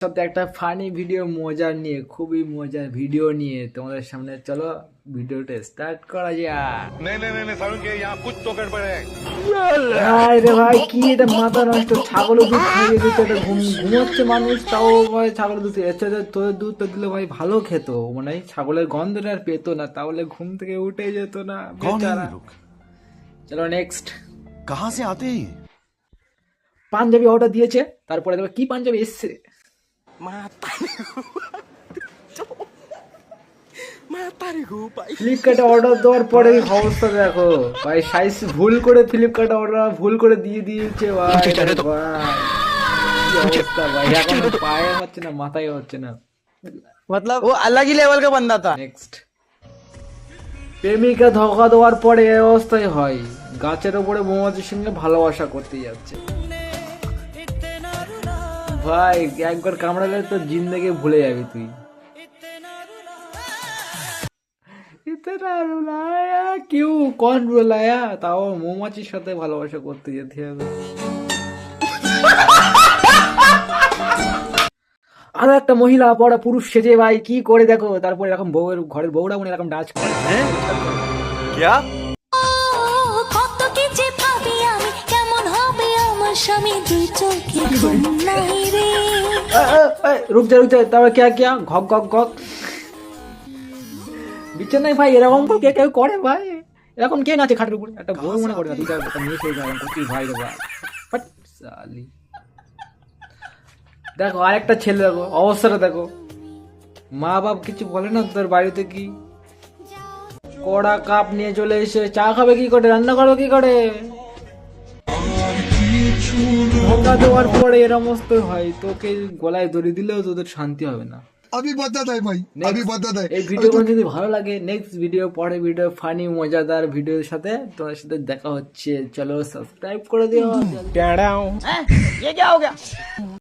সাথে একটা funny video মজার নিয়ে, খুবই মজার ভিডিও নিয়ে তোমাদের সামনে, চলো ভিডিওটা স্টার্ট করা যাক। রে ভাই, কি এটা মাথা নষ্ট, ছাগলের দুধ খাইয়ে দিতে, এটা ঘুমোচ্ছে মানুষ, তাও ভাই ছাগলের দুধ। এর সাথে তোদের দুধটা দিলে ভাই ভালো খেত, মানে ছাগলের গন্ধটা আর পেতো না, তাহলে ঘুম থেকে উঠে যেত না বেচারা। চলো নেক্সট। कहां से आते हैं? পাঞ্জাবি অর্ডার দিয়েছে, তারপরে দেখো কি পাঞ্জাবি এসছে। ফ্লিপকার্টে অর্ডার দেওয়ার পরে অবস্থা দেখো ভাই, সাইজ ভুল করে ফ্লিপকার্টে অর্ডার ভুল করে দিয়ে দিয়েছে ভাই। ভাই কি অবস্থা ভাই, এখন পায়ে হচ্ছে না, মাথায় হচ্ছে না, मतलब वो अलग ही लेवल का बंदा था। নেক্সট। প্রেমিকা ধোকা দেওয়ার পরে এই অবস্থায় হয়, গাছের উপরে মৌমাছির সঙ্গে ভালোবাসা করতে যাচ্ছে। ভাই একবার কামড়ালে তো জিন্দেগি ভুলে যাবি তুই। ইতনা রুলায়া কিউ, কোন রুলায়া, তাও মৌমাছির সাথে ভালোবাসা করতে যেতে হবে। আরো একটা মহিলা পড়া পুরুষ সেজে ভাই কি করে দেখো, তারপরে এরকম বউয়ের ঘরের বউরা মনে এরকম ডান্স করে। क्या? কত কি যে ভাবি আমি, কেমন হবে আমার স্বামী, দুই চোখে ঘুম নাই রে। রুক যা, তারপরে কে কে ঘক ঘক ঘক বিছানায় ভাই এরকম কে কেউ করে ভাই, এরকম কে নাচে খাটের উপরে, একটা বউ মনে করে না, দুইটা মেয়ে সেই ভাই করছি ভাই রে ভাই। বাট সালি দেখো আরেকটা ছেলে, দেখো অবস্থাটা দেখো, মা বাপ কিছু বলে না, তোর বাড়িতে কি কড়া কাপ নিয়ে চলে এসে চা খাবে কি করে, রান্না করবে কি করে, ধোকা দেওয়ার পরে এরম অবস্থা হয়, তোকে গলায় দড়ি দিলেও তোদের শান্তি হবে না। अभी बता है भाई, अभी बता है। এই ভিডিওগুলো যদি ভালো লাগে, নেক্সট ভিডিও, পরে ভিডিও ফানি মজাদার ভিডিওর সাথে তোমার সাথে দেখা হচ্ছে। চলো সাবস্ক্রাইব করে দিও। ये क्या हो गया?